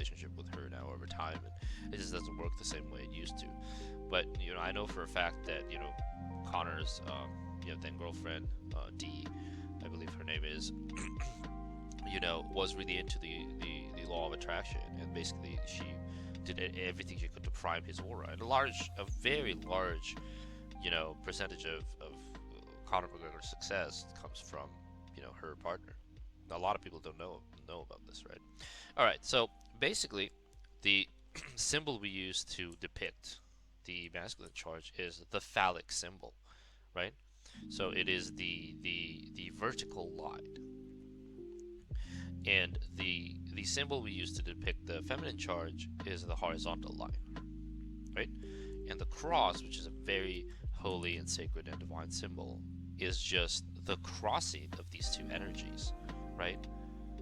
relationship with her now over time, and it just doesn't work the same way it used to. But I know for a fact that Connor's then girlfriend, Dee, I believe her name is, was really into the law of attraction, and basically she did everything she could to prime his aura. And a very large, percentage of Conor McGregor's success comes from, her partner. A lot of people don't know about this, right? All right, so basically, the symbol we use to depict the masculine charge is the phallic symbol, right? So it is the vertical line, and the symbol we use to depict the feminine charge is the horizontal line, right? And the cross, which is a very holy and sacred and divine symbol, is just the crossing of these two energies, right?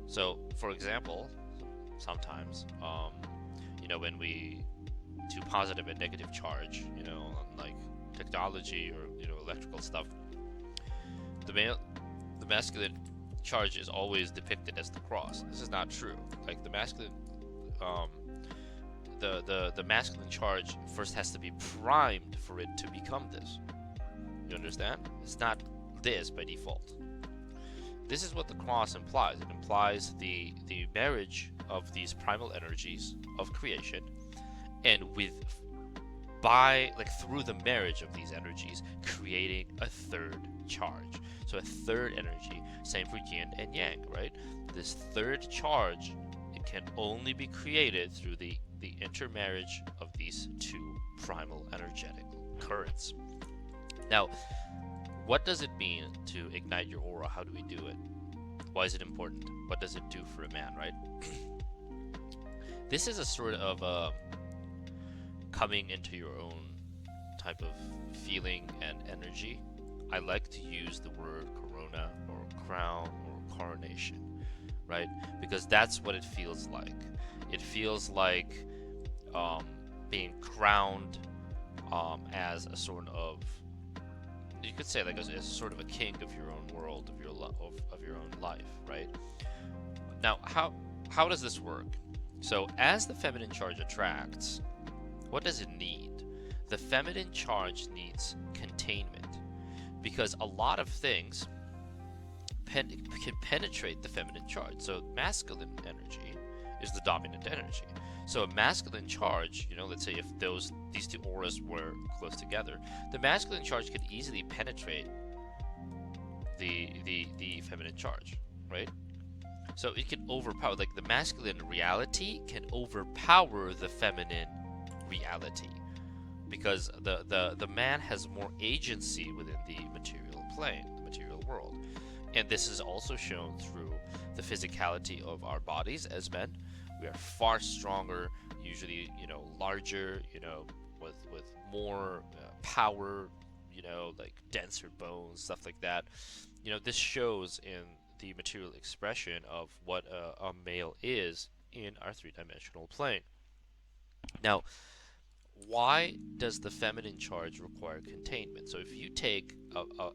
So, for example, sometimes, when we do positive and negative charge, on like technology or electrical stuff, the masculine charge is always depicted as the cross. This is not true. Like the masculine, the masculine charge first has to be primed for it to become this. You understand? It's not this by default. This is what the cross implies. It implies the marriage of these primal energies of creation, and through the marriage of these energies, creating a third charge. So a third energy, same for yin and yang, right? This third charge, it can only be created through the intermarriage of these two primal energetic currents. Now, what does it mean to ignite your aura? How do we do it? Why is it important? What does it do for a man, right? This is a sort of coming into your own type of feeling and energy. I like to use the word corona or crown or coronation, right? Because that's what it feels like. It feels like being crowned as a sort of, you could say, like as a sort of a king of your own world, of your own life, right? Now, how does this work? So as the feminine charge attracts, what does it need? The feminine charge needs containment, because a lot of things can penetrate the feminine charge. So masculine energy is the dominant energy. So a masculine charge, let's say if these two auras were close together, the masculine charge could easily penetrate the feminine charge, right? So it can overpower, like the masculine reality can overpower the feminine reality, because the man has more agency within the material plane, the material world. And this is also shown through the physicality of our bodies as men. We are far stronger, usually, larger, with more power, like denser bones, stuff like that. This shows in the material expression of what a male is in our three-dimensional plane. Now, why does the feminine charge require containment? So if you take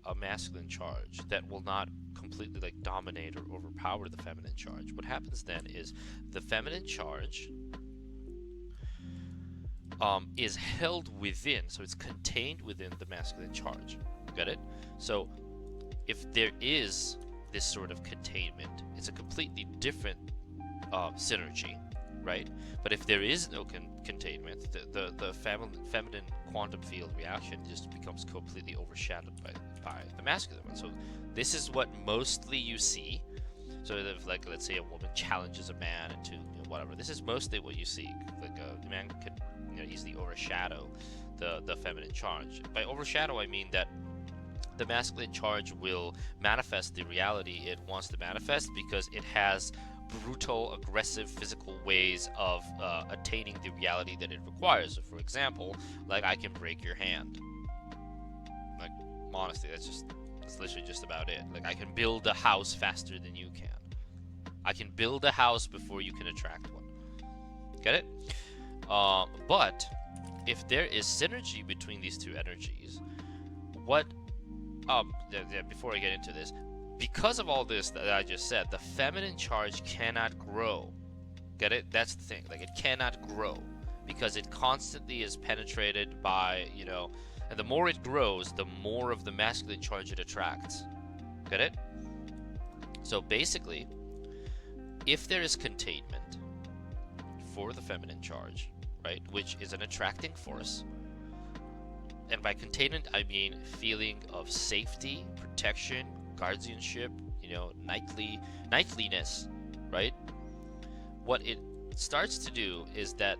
a masculine charge that will not completely like dominate or overpower the feminine charge, what happens then is the feminine charge is held within, so it's contained within the masculine charge. Got it? So if there is this sort of containment, it's a completely different synergy, right? But if there is no containment, the feminine quantum field reaction just becomes completely overshadowed by the masculine one. So this is what mostly you see. So if, like, let's say a woman challenges a man into whatever, this is mostly what you see. Like a man could easily overshadow the feminine charge. By overshadow, I mean that the masculine charge will manifest the reality it wants to manifest, because it has brutal, aggressive, physical ways of attaining the reality that it requires. So for example, like, I can break your hand. Like, honestly, that's literally just about it. Like, I can build a house faster than you can. I can build a house before you can attract one. Get it? But if there is synergy between these two energies, before I get into this, because of all this that I just said, the feminine charge cannot grow Get it? That's the thing. Like, it cannot grow because it constantly is penetrated by, and the more it grows, the more of the masculine charge it attracts. Get it? So basically, if there is containment for the feminine charge, right, which is an attracting force, and by containment I mean feeling of safety, protection, guardianship, knightliness, right? What it starts to do is that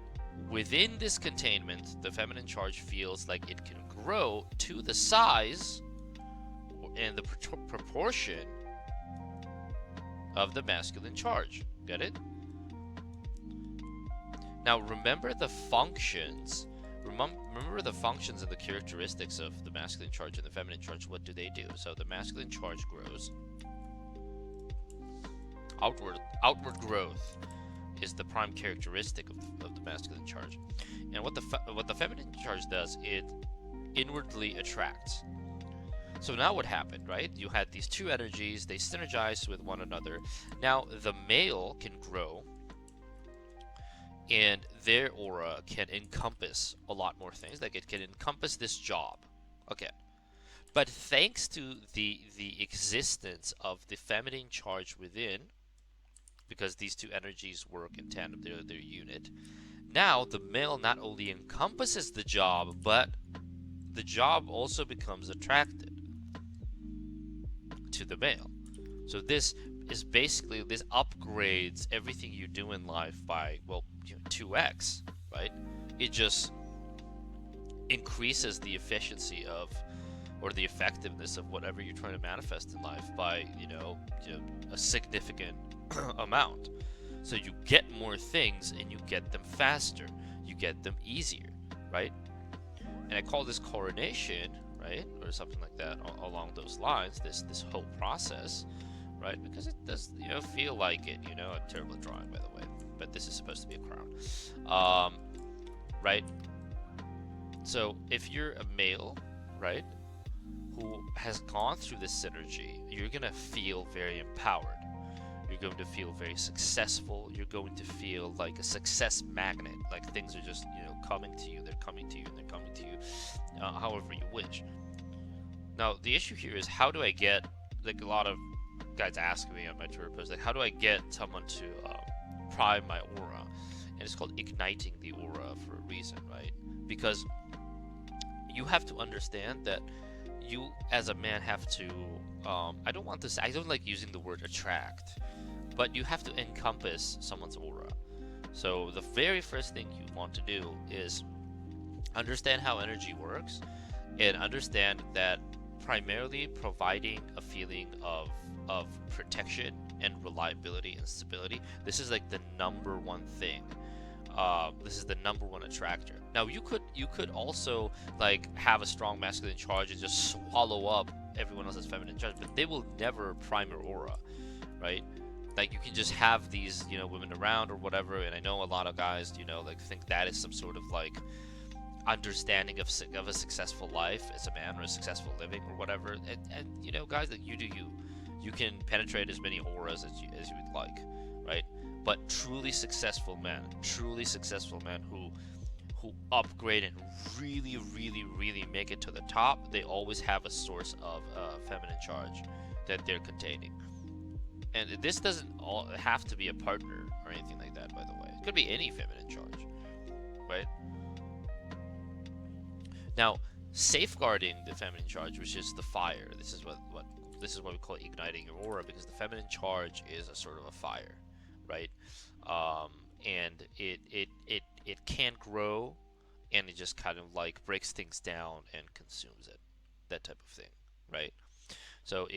within this containment, the feminine charge feels like it can grow to the size and the proportion of the masculine charge. Get it? Now remember the functions. Remember the functions and the characteristics of the masculine charge and the feminine charge. What do they do? So the masculine charge grows. Outward growth is the prime characteristic of the masculine charge. And what the feminine charge does, it inwardly attracts. So now what happened, right? You had these two energies, they synergize with one another. Now the male can grow, and their aura can encompass a lot more things. Like, it can encompass this job. Okay. But thanks to the existence of the feminine charge within, because these two energies work in tandem, they're their unit, now the male not only encompasses the job, but the job also becomes attracted to the male. So this is basically, this upgrades everything you do in life by, 2x, right? It just increases the efficiency of, or the effectiveness of whatever you're trying to manifest in life by, a significant amount. So you get more things and you get them faster, you get them easier, right? And I call this coronation, right, or something like that along those lines, this whole process, right? Because it does, feel like it, a terrible drawing, by the way, but this is supposed to be a crown, right? So if you're a male, right, who has gone through this synergy, you're gonna feel very empowered. You're going to feel very successful. You're going to feel like a success magnet. Like, things are just, coming to you. They're coming to you, and they're coming to you, however you wish. Now, the issue here is, how do I get, like, a lot of guys ask me on my Twitter post, like, how do I get someone to prime my aura? And it's called igniting the aura for a reason, right? Because you have to understand that you, as a man, have to, I don't like using the word attract, but you have to encompass someone's aura. So the very first thing you want to do is understand how energy works, and understand that primarily providing a feeling of protection and reliability and stability, this is like the number one thing. This is the number one attractor. Now you could also like have a strong masculine charge and just swallow up everyone else's feminine charge, but they will never prime your aura, right? Like, you can just have these, women around or whatever, and I know a lot of guys, like, think that is some sort of like understanding of a successful life as a man, or a successful living or whatever. And guys, like, you do you. You can penetrate as many auras as you would like, right? But truly successful men who upgrade and really, really, really make it to the top, they always have a source of feminine charge that they're containing. And this doesn't have to be a partner or anything like that, by the way. It could be any feminine charge, right? Now, safeguarding the feminine charge, which is the fire. This is what we call igniting your aura, because the feminine charge is a sort of a fire, right? And it can't grow, and it just kind of like breaks things down and consumes it, that type of thing, right? So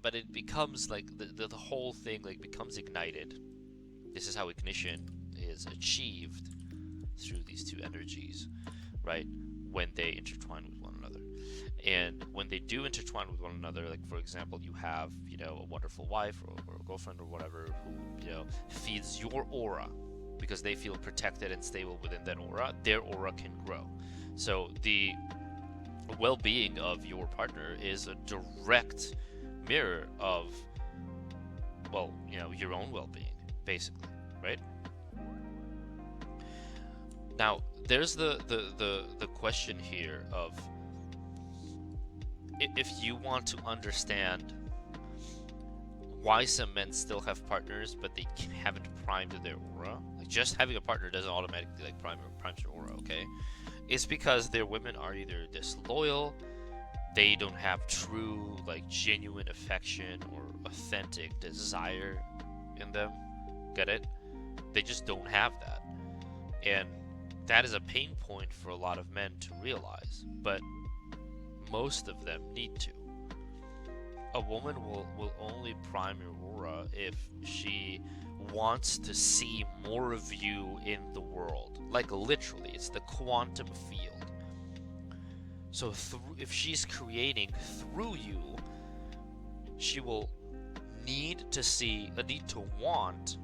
but it becomes like the whole thing like becomes ignited. This is how ignition is achieved, through these two energies, right? When they intertwine with one another. And when they do intertwine with one another, like, for example, you have, a wonderful wife or a girlfriend or whatever who, feeds your aura because they feel protected and stable within that aura, their aura can grow. So the well-being of your partner is a direct mirror of, your own well-being, basically, right? Now, there's the question here of if you want to understand why some men still have partners but they haven't primed their aura. Like just having a partner doesn't automatically like primes your aura, okay? It's because their women are either disloyal, they don't have true like genuine affection or authentic desire in them. Get it? They just don't have that. And that is a pain point for a lot of men to realize, but most of them need to. A woman will only prime your aura if she wants to see more of you in the world. Like literally, it's the quantum field. So if she's creating through you, she will need to want